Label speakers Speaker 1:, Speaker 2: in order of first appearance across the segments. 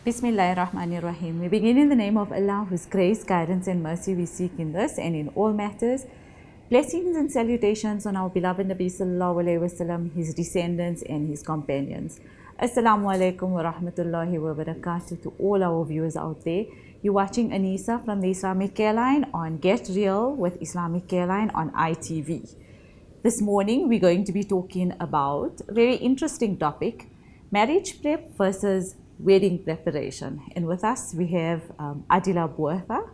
Speaker 1: Bismillahirrahmanirrahim. We begin in the name of Allah, whose grace, guidance and mercy we seek in this and in all matters. Blessings and salutations on our beloved Nabi Sallallahu Alaihi Wasallam, his descendants and his companions. Assalamu alaikum wa rahmatullahi wa barakatuh to all our viewers out there. You're watching Anisa from the Islamic Care Line on Get Real with Islamic Care Line on ITV. This morning we're going to be talking about a very interesting topic, marriage prep versus wedding preparation. And with us we have Adila Buertha.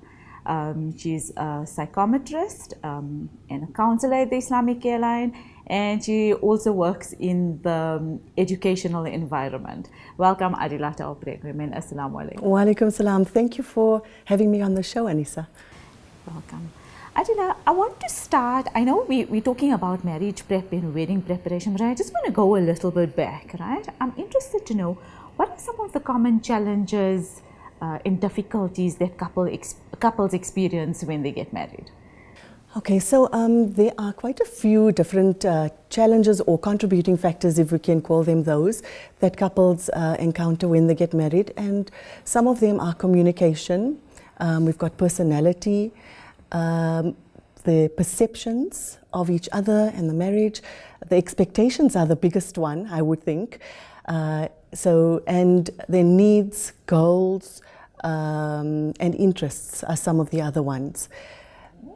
Speaker 1: She's a psychometrist and a counselor at the Islamic Care Line, and she also works in the educational environment. Welcome Adila to our program, and Assalamu alaikum.
Speaker 2: Wa alaikum salam. Thank you for having me on the show, Anisa.
Speaker 1: Welcome. Adila, I want to start, I know we're talking about marriage prep and wedding preparation, but I just want to go a little bit back, right? I'm interested to know, what are some of the common challenges and difficulties that couples experience when they get married?
Speaker 2: Okay, so there are quite a few different challenges or contributing factors, if we can call them those, that couples encounter when they get married. And some of them are communication, we've got personality, the perceptions of each other and the marriage. The expectations are the biggest one, I would think. And their needs, goals, and interests are some of the other ones.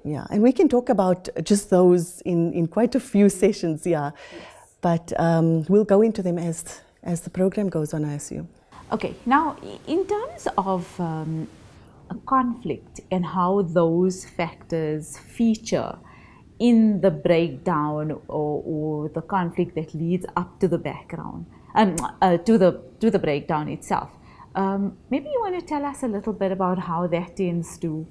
Speaker 2: Yeah, and we can talk about just those in quite a few sessions, yeah. Yes. But we'll go into them as the program goes on, I assume. Okay,
Speaker 1: now in terms of a conflict and how those factors feature in the breakdown or the conflict that leads up to the background, to the breakdown itself. Maybe you want to tell us a little bit about how that tends to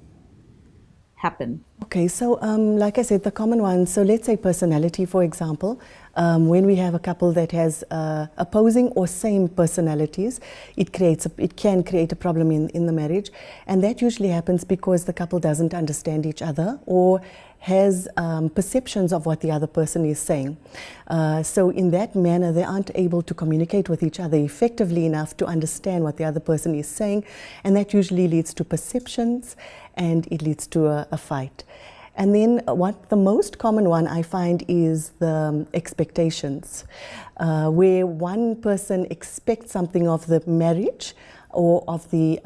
Speaker 1: happen.
Speaker 2: Okay, so like I said, the common ones, so let's say personality, for example. When we have a couple that has opposing or same personalities, it can create a problem in the marriage, and that usually happens because the couple doesn't understand each other or has perceptions of what the other person is saying. So in that manner, they aren't able to communicate with each other effectively enough to understand what the other person is saying, and that usually leads to perceptions, and it leads to a fight. And then the most common one I find is the expectations, where one person expects something of the marriage or of the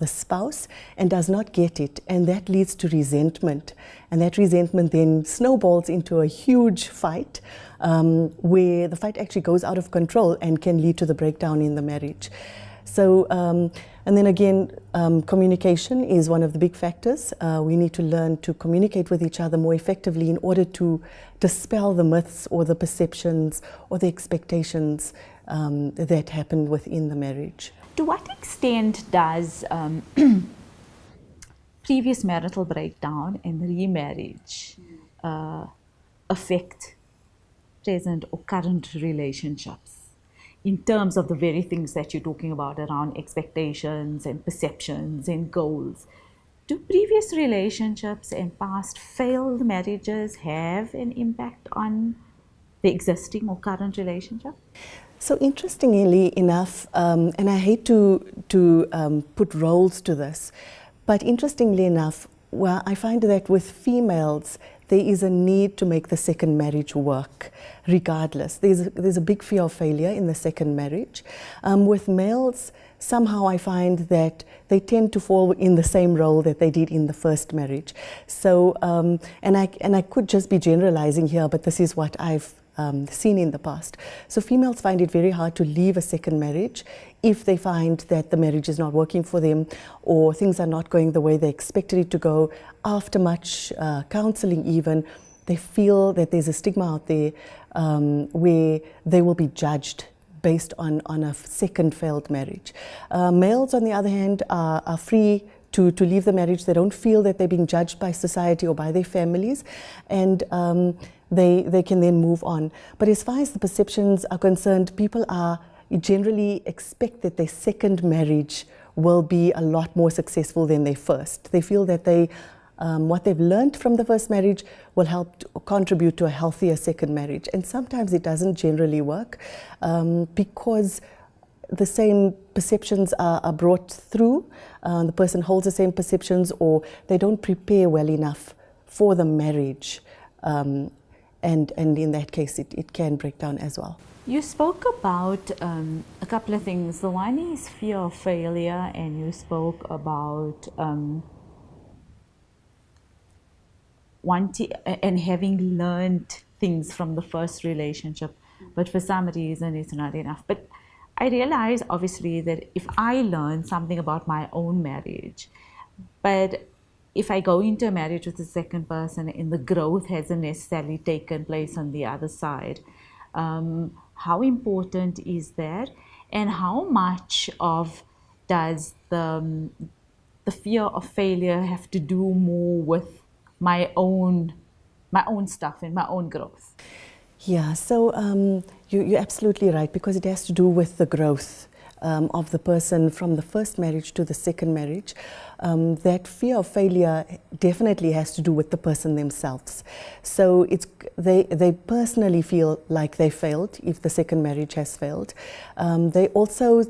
Speaker 2: spouse and does not get it, and that leads to resentment, and that resentment then snowballs into a huge fight, where the fight actually goes out of control and can lead to the breakdown in the marriage. So and then again, communication is one of the big factors. We need to learn to communicate with each other more effectively in order to dispel the myths or the perceptions or the expectations that happen within the marriage.
Speaker 1: To what extent does previous marital breakdown and remarriage affect present or current relationships in terms of the very things that you're talking about around expectations and perceptions and goals? Do previous relationships and past failed marriages have an impact on the existing or current relationship?
Speaker 2: So interestingly enough, and I hate to put roles to this, but interestingly enough, well, I find that with females, there is a need to make the second marriage work, regardless. There's a big fear of failure in the second marriage. With males, somehow I find that they tend to fall in the same role that they did in the first marriage. So, and I could just be generalizing here, but this is what I've seen in the past. So females find it very hard to leave a second marriage if they find that the marriage is not working for them or things are not going the way they expected it to go. After much counseling even, they feel that there's a stigma out there where they will be judged based on a second failed marriage. Males, on the other hand, are free to leave the marriage. They don't feel that they're being judged by society or by their families. And they can then move on. But as far as the perceptions are concerned, people are generally expect that their second marriage will be a lot more successful than their first. They feel that what they've learned from the first marriage will help to contribute to a healthier second marriage. And sometimes it doesn't generally work because the same perceptions are brought through. The person holds the same perceptions, or they don't prepare well enough for the marriage. And in that case, it can break down as well.
Speaker 1: You spoke about a couple of things. The one is fear of failure, and you spoke about wanting and having learned things from the first relationship, but for some reason it's not enough. But I realize obviously that if I learn something about my own marriage, but if I go into a marriage with a second person and the growth hasn't necessarily taken place on the other side, how important is that, and how much of does the fear of failure have to do more with my own stuff and my own growth?
Speaker 2: Yeah, so you're absolutely right, because it has to do with the growth of the person from the first marriage to the second marriage. That fear of failure definitely has to do with the person themselves. So they personally feel like they failed if the second marriage has failed. They also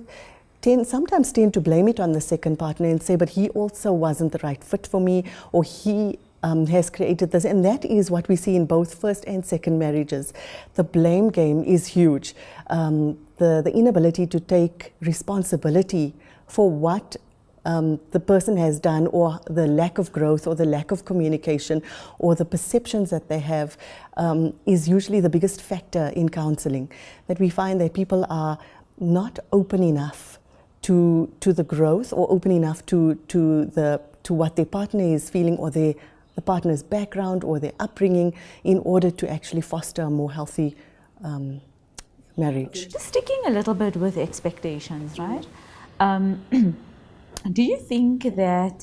Speaker 2: sometimes tend to blame it on the second partner and say, but he also wasn't the right fit for me, or he has created this. And that is what we see in both first and second marriages. The blame game is huge. The inability to take responsibility for what the person has done, or the lack of growth, or the lack of communication, or the perceptions that they have, is usually the biggest factor in counseling. That we find that people are not open enough to the growth, or open enough to what their partner is feeling, or the partner's background or their upbringing, in order to actually foster a more healthy marriage.
Speaker 1: Just sticking a little bit with expectations, right? Do you think that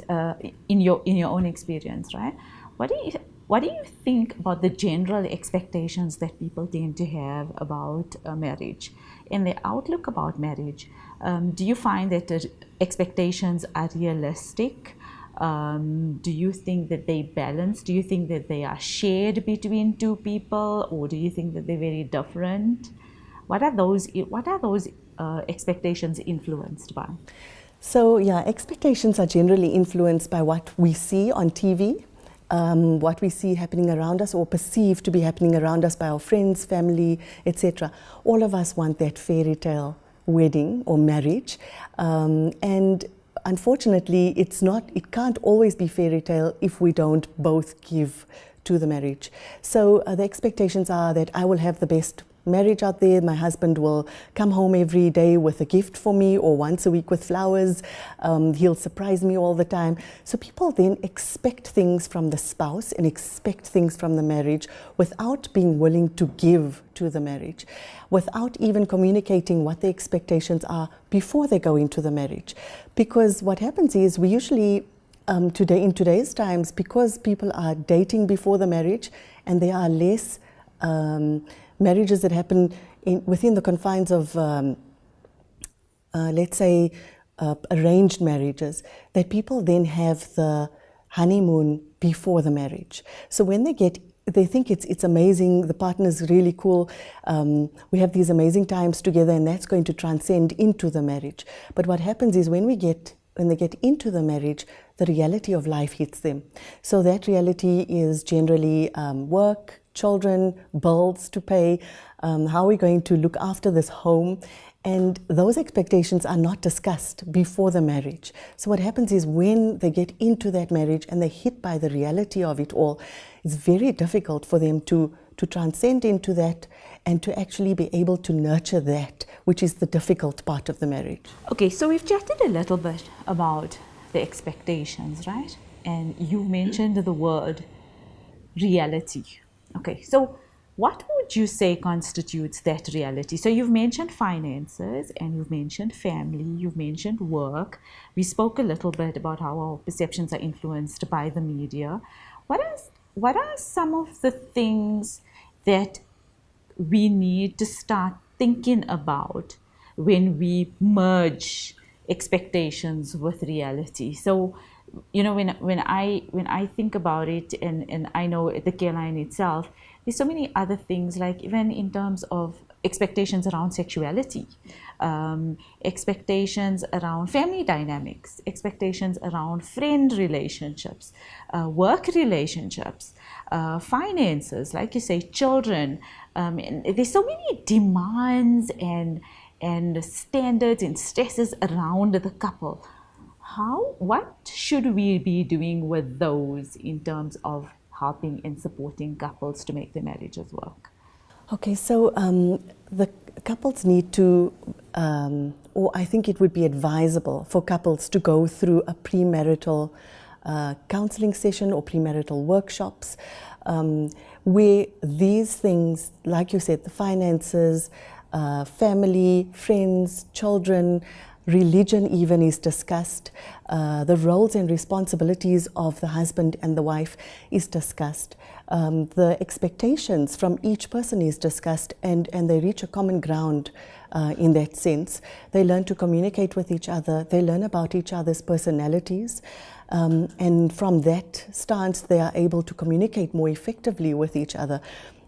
Speaker 1: in your own experience, right? What do you think about the general expectations that people tend to have about marriage and their outlook about marriage? Do you find that the expectations are realistic? Do you think that they balance? Do you think that they are shared between two people, or do you think that they're very different? What are those expectations influenced by?
Speaker 2: So yeah, expectations are generally influenced by what we see on TV, what we see happening around us, or perceive to be happening around us by our friends, family, etc. All of us want that fairy tale wedding or marriage, and unfortunately, it can't always be fairy tale if we don't both give to the marriage. So the expectations are that I will have the best marriage out there. My husband will come home every day with a gift for me, or once a week with flowers. He'll surprise me all the time. So people then expect things from the spouse and expect things from the marriage without being willing to give to the marriage, without even communicating what the expectations are before they go into the marriage. Because what happens is, we usually in today's times, because people are dating before the marriage, and there are less marriages that happen within the confines of, let's say, arranged marriages, that people then have the honeymoon before the marriage. So when they think it's amazing, the partner's really cool, we have these amazing times together, and that's going to transcend into the marriage. But what happens is, when they get into the marriage, the reality of life hits them. So that reality is generally work, children, bills to pay, how are we going to look after this home? And those expectations are not discussed before the marriage. So what happens is, when they get into that marriage and they're hit by the reality of it all, it's very difficult for them to transcend into that and to actually be able to nurture that, which is the difficult part of the marriage.
Speaker 1: Okay, so we've chatted a little bit about the expectations, right? And you mentioned the word reality. Okay, so what would you say constitutes that reality? So you've mentioned finances, and you've mentioned family, you've mentioned work. We spoke a little bit about how our perceptions are influenced by the media. What are some of the things that we need to start thinking about when we merge expectations with reality. So, when I think about it, and I know the care line itself, there's so many other things, like even in terms of expectations around sexuality, expectations around family dynamics, expectations around friend relationships, work relationships, finances, like you say, children. And there's so many demands and standards and stresses around the couple. What should we be doing with those in terms of helping and supporting couples to make their marriages work?
Speaker 2: Okay, so the couples need to, or I think it would be advisable for couples to go through a premarital counseling session or premarital workshops, where these things, like you said, the finances, family, friends, children, religion even is discussed, the roles and responsibilities of the husband and the wife is discussed, the expectations from each person is discussed, and they reach a common ground in that sense. They learn to communicate with each other, they learn about each other's personalities, and from that stance they are able to communicate more effectively with each other.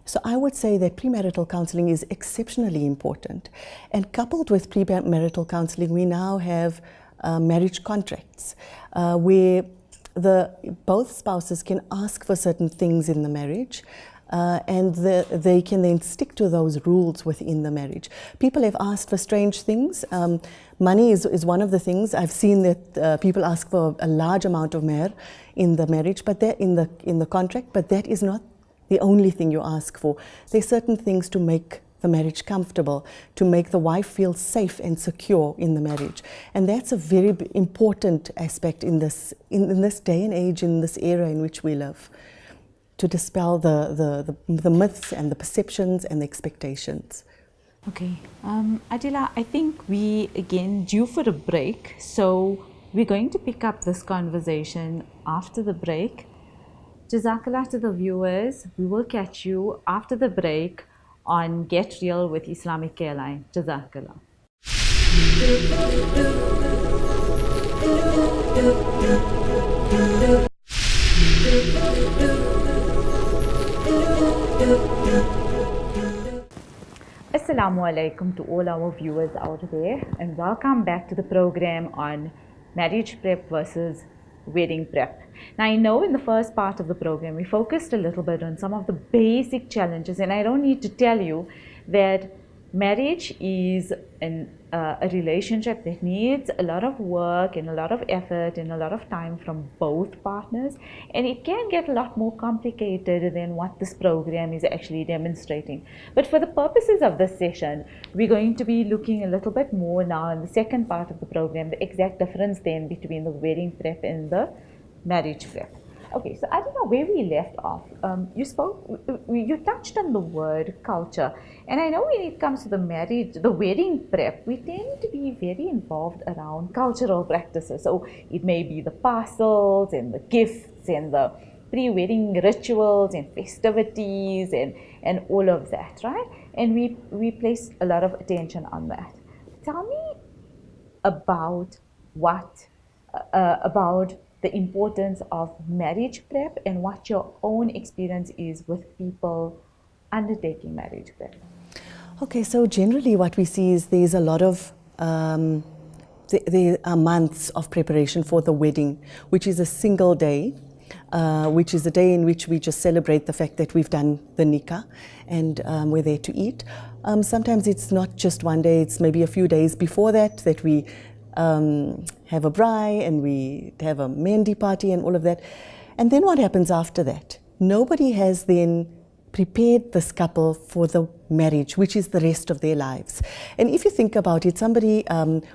Speaker 2: So I would say that premarital counseling is exceptionally important. And coupled with premarital counseling, we now have marriage contracts where both spouses can ask for certain things in the marriage, and they can then stick to those rules within the marriage. People have asked for strange things. Money is one of the things. I've seen that people ask for a large amount of mehr in the marriage, but they're in the contract, but that is not the only thing you ask for. There's certain things to make the marriage comfortable, to make the wife feel safe and secure in the marriage. And that's a very important aspect in this day and age, in this era in which we live, to dispel the myths and the perceptions and the expectations.
Speaker 1: Okay, Adila, I think we again due for a break, so we're going to pick up this conversation after the break. Jazakallah to the viewers. We will catch you after the break on Get Real with Islamic Care Line. Jazakallah. Assalamu alaikum to all our viewers out there, and welcome back to the program on marriage prep versus wedding prep. Now, I know in the first part of the program we focused a little bit on some of the basic challenges, and I don't need to tell you that marriage is a relationship that needs a lot of work and a lot of effort and a lot of time from both partners, and it can get a lot more complicated than what this program is actually demonstrating. But for the purposes of this session, we're going to be looking a little bit more now in the second part of the program, the exact difference then between the wedding prep and the marriage prep. Okay, so I don't know where we left off. You touched on the word culture, and I know when it comes to the wedding prep, we tend to be very involved around cultural practices. So it may be the parcels and the gifts and the pre-wedding rituals and festivities and all of that, right? And we place a lot of attention on that. Tell me about about the importance of marriage prep and what your own experience is with people undertaking marriage prep.
Speaker 2: Okay, so generally what we see is there's a lot of there are months of preparation for the wedding, which is a single day, which is a day in which we just celebrate the fact that we've done the nikah and we're there to eat. Sometimes it's not just one day, it's maybe a few days before that we have a braai and we have a mehndi party and all of that. And then what happens after that? Nobody has then prepared this couple for the marriage, which is the rest of their lives. And if you think about it, somebody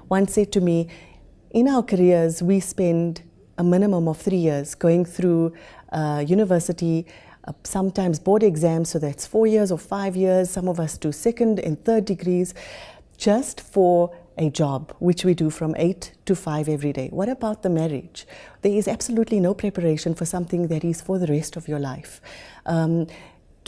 Speaker 2: once said to me, in our careers, we spend a minimum of 3 years going through university, sometimes board exams, so that's 4 years or 5 years. Some of us do second and third degrees, just for a job, which we do from 8 to 5 every day. What about the marriage? There is absolutely no preparation for something that is for the rest of your life.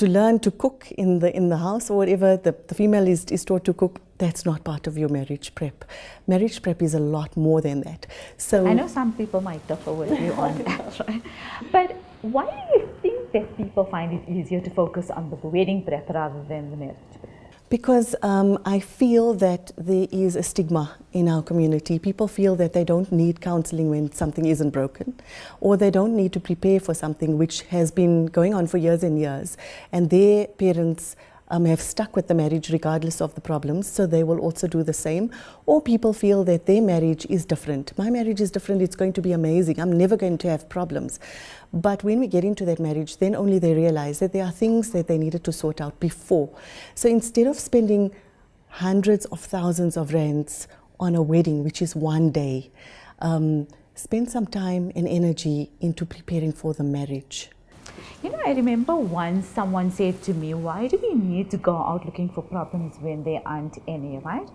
Speaker 2: to learn to cook in the house or whatever, the female is taught to cook. That's not part of your marriage prep. Marriage prep is a lot more than that. So
Speaker 1: I know some people might differ with you on that, right? But why do you think that people find it easier to focus on the wedding prep rather than the marriage prep?
Speaker 2: because I feel that there is a stigma in our community. People feel that they don't need counseling when something isn't broken, or they don't need to prepare for something which has been going on for years and years, and their parents have stuck with the marriage regardless of the problems, so they will also do the same. Or people feel that their marriage is different. My marriage is different, it's going to be amazing, I'm never going to have problems. But when we get into that marriage, then only they realize that there are things that they needed to sort out before. So instead of spending hundreds of thousands of rands on a wedding, which is one day, spend some time and energy into preparing for the marriage.
Speaker 1: You know, I remember once someone said to me, why do we need to go out looking for problems when there aren't any, right?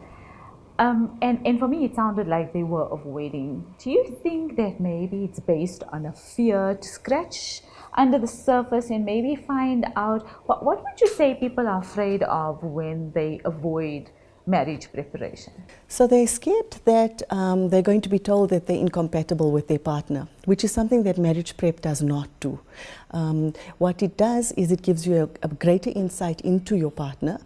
Speaker 1: And for me, it sounded like they were avoiding. Do you think that maybe it's based on a fear to scratch under the surface and maybe find out, what would you say people are afraid of when they avoid marriage preparation?
Speaker 2: So they're scared that they're going to be told that they're incompatible with their partner, which is something that marriage prep does not do. What it does is it gives you a greater insight into your partner,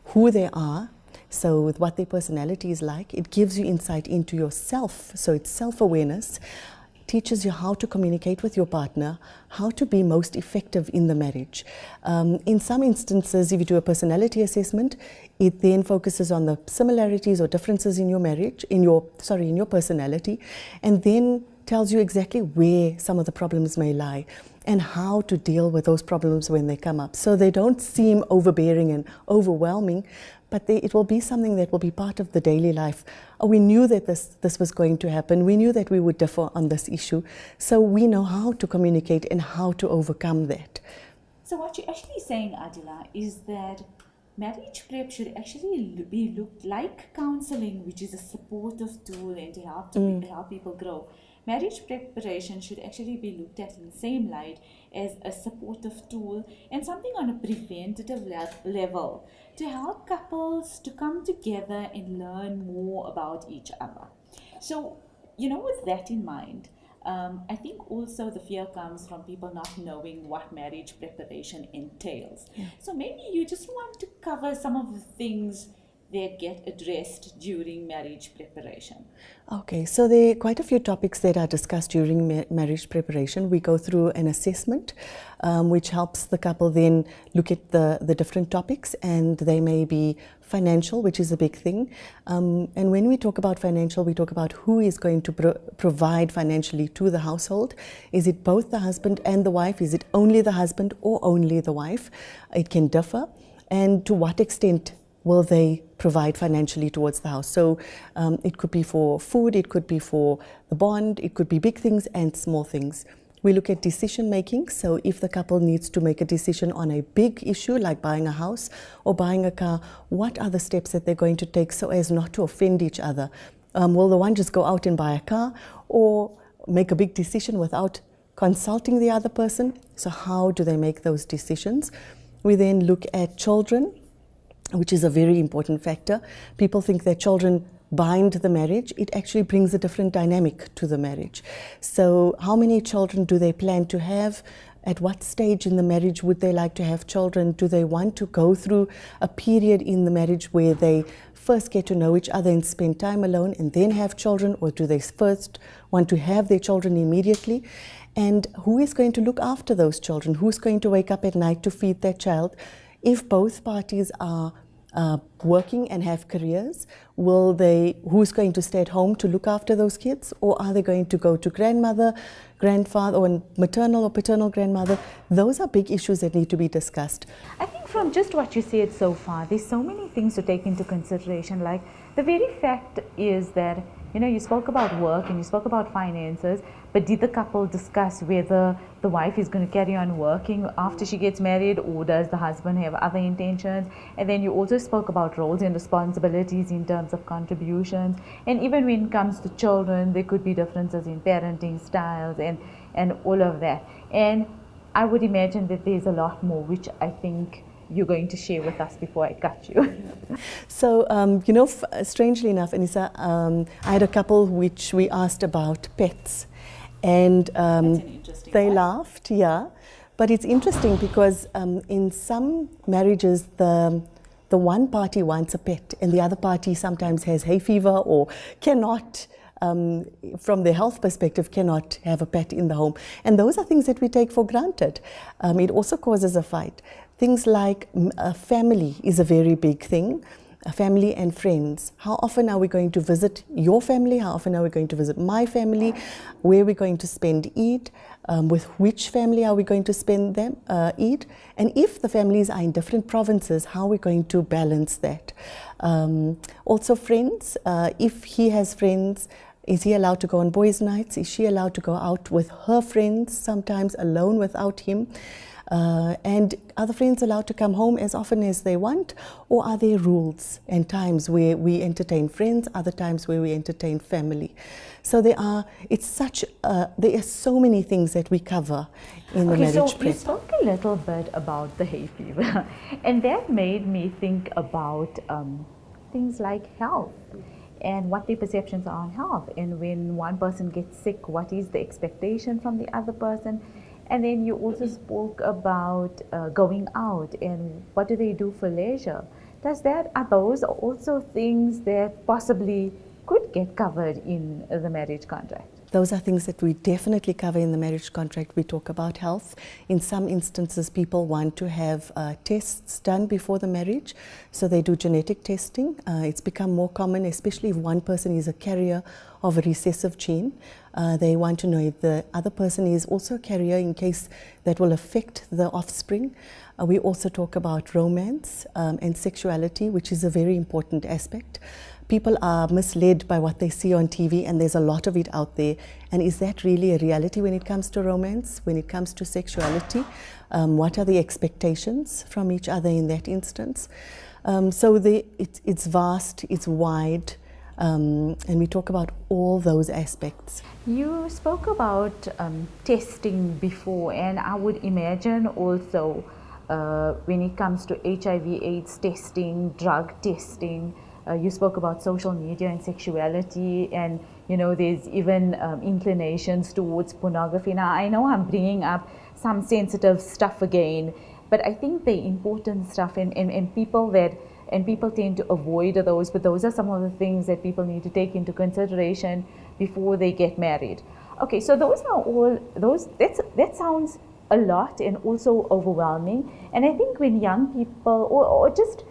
Speaker 2: who they are, so with what their personality is like. It gives you insight into yourself, so it's self-awareness. Teaches you how to communicate with your partner, how to be most effective in the marriage. In some instances, if you do a personality assessment, it then focuses on the similarities or differences in your marriage, in your personality, and then tells you exactly where some of the problems may lie and how to deal with those problems when they come up. So they don't seem overbearing and overwhelming, but it will be something that will be part of the daily life. We knew that this was going to happen. We knew that we would differ on this issue. So we know how to communicate and how to overcome that.
Speaker 1: So what you're actually saying, Adila, is that marriage prep should actually be looked like counseling, which is a supportive tool and to help people grow. Marriage preparation should actually be looked at in the same light as a supportive tool and something on a preventative level to help couples to come together and learn more about each other. So, with that in mind, I think also the fear comes from people not knowing what marriage preparation entails. Yeah. So maybe you just want to cover some of the things that get addressed during marriage preparation.
Speaker 2: Okay, so there are quite a few topics that are discussed during marriage preparation. We go through an assessment, which helps the couple then look at the different topics, and they may be financial, which is a big thing. And when we talk about financial, we talk about who is going to provide financially to the household. Is it both the husband and the wife? Is it only the husband or only the wife? It can differ. And to what extent will they provide financially towards the house? So it could be for food, it could be for the bond, it could be big things and small things. We look at decision making. So if the couple needs to make a decision on a big issue like buying a house or buying a car, what are the steps that they're going to take so as not to offend each other? Will the one just go out and buy a car or make a big decision without consulting the other person? So how do they make those decisions? We then look at children, which is a very important factor. People think that children bind the marriage. It actually brings a different dynamic to the marriage. So how many children do they plan to have? At what stage in the marriage would they like to have children? Do they want to go through a period in the marriage where they first get to know each other and spend time alone and then have children? Or do they first want to have their children immediately? And who is going to look after those children? Who's going to wake up at night to feed that child? If both parties are working and have careers, who's going to stay at home to look after those kids? Or are they going to go to grandmother, grandfather, or maternal or paternal grandmother? Those are big issues that need to be discussed.
Speaker 1: I think from just what you said so far, there's so many things to take into consideration. Like the very fact is that, you spoke about work and you spoke about finances, but did the couple discuss whether the wife is going to carry on working after she gets married, or does the husband have other intentions? And then you also spoke about roles and responsibilities in terms of contributions. And even when it comes to children, there could be differences in parenting styles and all of that. And I would imagine that there's a lot more, which I think you're going to share with us before I cut you.
Speaker 2: So, strangely enough, Anissa, I had a couple which we asked about pets, and they laughed, yeah. But it's interesting because in some marriages, the one party wants a pet, and the other party sometimes has hay fever or cannot. From the health perspective, cannot have a pet in the home. And those are things that we take for granted. It also causes a fight. Things like a family is a very big thing. A family and friends. How often are we going to visit your family? How often are we going to visit my family? Where are we going to spend Eid? With which family are we going to spend them Eid? And if the families are in different provinces, how are we going to balance that? Also friends, if he has friends, is he allowed to go on boys' nights? Is she allowed to go out with her friends, sometimes alone without him? And are the friends allowed to come home as often as they want? Or are there rules and times where we entertain friends, other times where we entertain family? So there are so many things that we cover in the marriage
Speaker 1: so
Speaker 2: prep.
Speaker 1: you spoke a little bit about the hay fever, and that made me think about things like health and what their perceptions are on health. And when one person gets sick, what is the expectation from the other person? And then you also spoke about going out and what do they do for leisure. Are those also things that possibly could get covered in the marriage contract?
Speaker 2: Those are things that we definitely cover in the marriage contract. We talk about health. In some instances, people want to have tests done before the marriage, so they do genetic testing. It's become more common, especially if one person is a carrier of a recessive gene. They want to know if the other person is also a carrier in case that will affect the offspring. We also talk about romance and sexuality, which is a very important aspect. People are misled by what they see on TV, and there's a lot of it out there. And is that really a reality when it comes to romance, when it comes to sexuality? What are the expectations from each other in that instance? It's vast, it's wide, and we talk about all those aspects.
Speaker 1: You spoke about testing before, and I would imagine also when it comes to HIV/AIDS testing, drug testing. You spoke about social media and sexuality, and there's even inclinations towards pornography. Now I know I'm bringing up some sensitive stuff again, but I think the important stuff and people tend to avoid those, but those are some of the things that people need to take into consideration before they get married. Okay, so that sounds a lot and also overwhelming. And I think when young people or just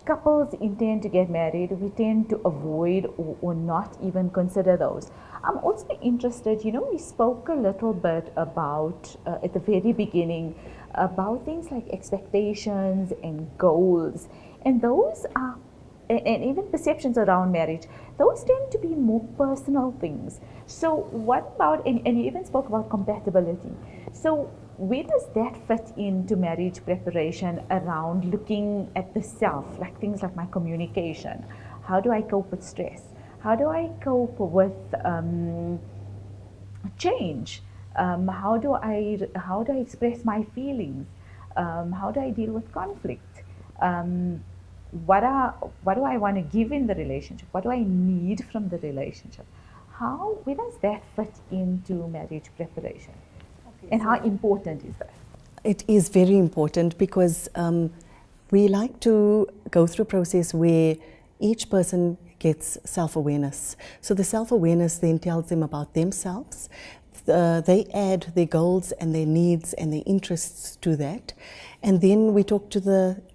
Speaker 1: couples intend to get married, we tend to avoid or not even consider those. I'm also interested, we spoke a little bit about, at the very beginning, about things like expectations and goals. And those are, and even perceptions around marriage, those tend to be more personal things. So what about, and you even spoke about compatibility. So where does that fit into marriage preparation around looking at the self, like things like my communication? How do I cope with stress? How do I cope with change? How do I express my feelings? How do I deal with conflict? What do I want to give in the relationship? What do I need from the relationship? Where does that fit into marriage preparation? And how important is that?
Speaker 2: It is very important because we like to go through a process where each person gets self-awareness. So the self-awareness then tells them about themselves. They add their goals and their needs and their interests to that. And then we talk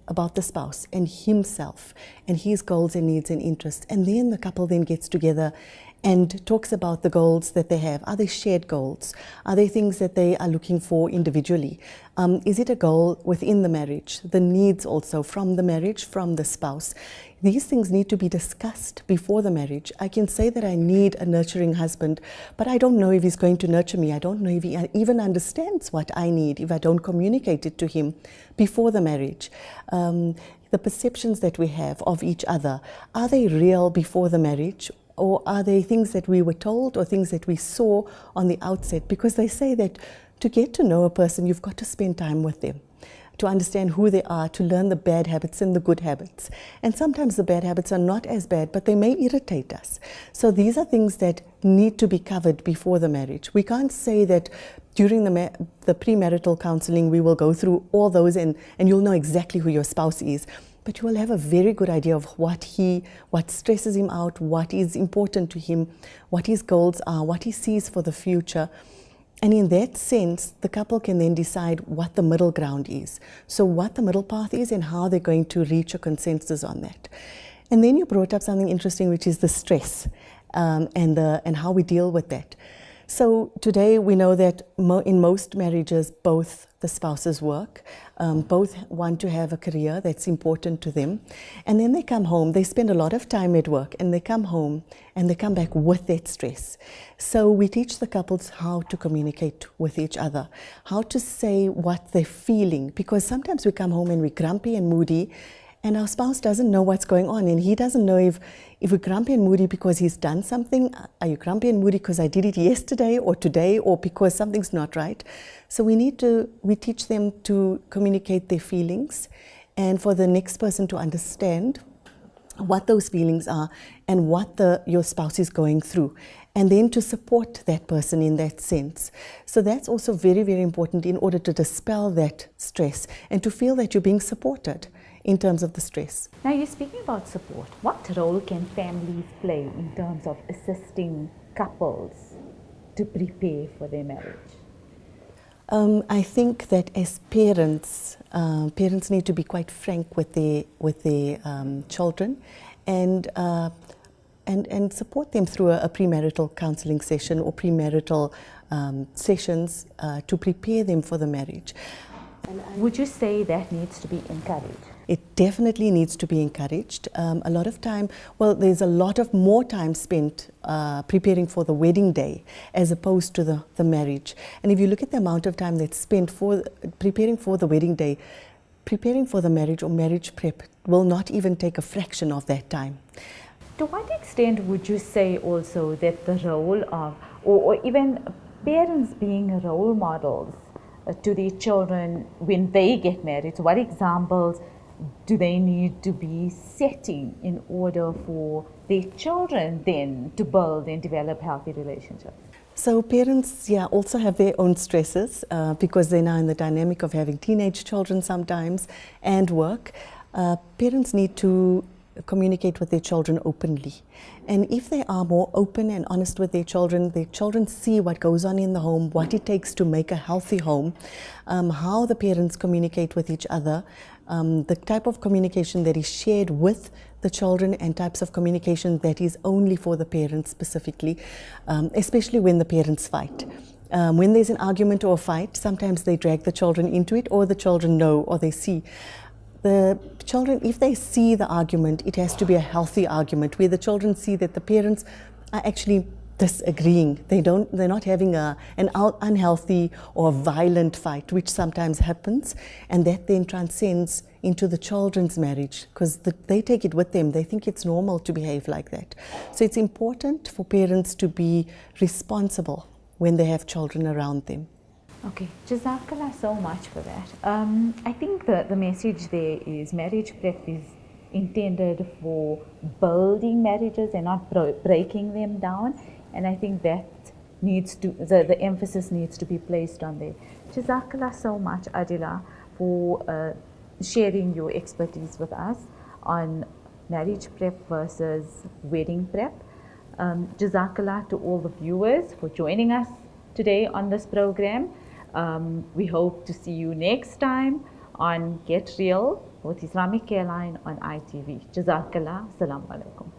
Speaker 2: about the spouse and himself and his goals and needs and interests. And then the couple then gets together and talks about the goals that they have. Are they shared goals? Are they things that they are looking for individually? Is it a goal within the marriage? The needs also from the marriage, from the spouse. These things need to be discussed before the marriage. I can say that I need a nurturing husband, but I don't know if he's going to nurture me. I don't know if he even understands what I need if I don't communicate it to him before the marriage. The perceptions that we have of each other, are they real before the marriage? Or are they things that we were told or things that we saw on the outset? Because they say that To get to know a person, you've got to spend time with them, to understand who they are, to learn the bad habits and the good habits. And sometimes the bad habits are not as bad, but they may irritate us. So these are things that need to be covered before the marriage. We can't say that during the premarital counseling we will go through all those and you'll know exactly who your spouse is. But you will have a very good idea of what stresses him out, what is important to him, what his goals are, what he sees for the future. And in that sense, the couple can then decide what the middle ground is. So what the middle path is and how they're going to reach a consensus on that. And then you brought up something interesting, which is the stress and how we deal with that. So today we know that in most marriages, both the spouses work, both want to have a career that's important to them. And then they come home, they spend a lot of time at work, and they come home and they come back with that stress. So we teach the couples how to communicate with each other, how to say what they're feeling, because sometimes we come home and we're grumpy and moody, and our spouse doesn't know what's going on, and he doesn't know if we're grumpy and moody because he's done something. Are you grumpy and moody because I did it yesterday or today, or because something's not right? So we teach them to communicate their feelings, and for the next person to understand what those feelings are and what your spouse is going through, and then to support that person in that sense. So that's also very, very important in order to dispel that stress and to feel that you're being supported in terms of the stress.
Speaker 1: Now, you're speaking about support. What role can families play in terms of assisting couples to prepare for their marriage?
Speaker 2: I think that as parents, parents need to be quite frank with their children and support them through a premarital counseling session or premarital sessions to prepare them for the marriage.
Speaker 1: Would you say that needs to be encouraged?
Speaker 2: It definitely needs to be encouraged. A lot of time, there's a lot of more time spent preparing for the wedding day as opposed to the marriage. And if you look at the amount of time that's spent for preparing for the wedding day, preparing for the marriage or marriage prep will not even take a fraction of that time.
Speaker 1: To what extent would you say also that the role of, or even parents being role models to their children when they get married? So what examples do they need to be setting in order for their children then to build and develop healthy relationships?
Speaker 2: So parents, also have their own stresses because they're now in the dynamic of having teenage children sometimes and work. Parents need to communicate with their children openly. And if they are more open and honest with their children see what goes on in the home, what it takes to make a healthy home, how the parents communicate with each other, the type of communication that is shared with the children and types of communication that is only for the parents specifically, especially when the parents fight. When there's an argument or a fight, sometimes they drag the children into it, or the children know or they see. The children, if they see the argument, it has to be a healthy argument where the children see that the parents are actually disagreeing. They're not having an unhealthy or violent fight, which sometimes happens, and that then transcends into the children's marriage because they take it with them. They think it's normal to behave like that. So it's important for parents to be responsible when they have children around them.
Speaker 1: Okay, Jazakallah so much for that. I think the message there is marriage prep is intended for building marriages and not breaking them down. And I think that needs to, the emphasis needs to be placed on there. Jazakallah so much, Adila, for sharing your expertise with us on marriage prep versus wedding prep. Jazakallah to all the viewers for joining us today on this program. We hope to see you next time on Get Real with Islamic Care Line on ITV. Jazakallah. Assalamu alaikum.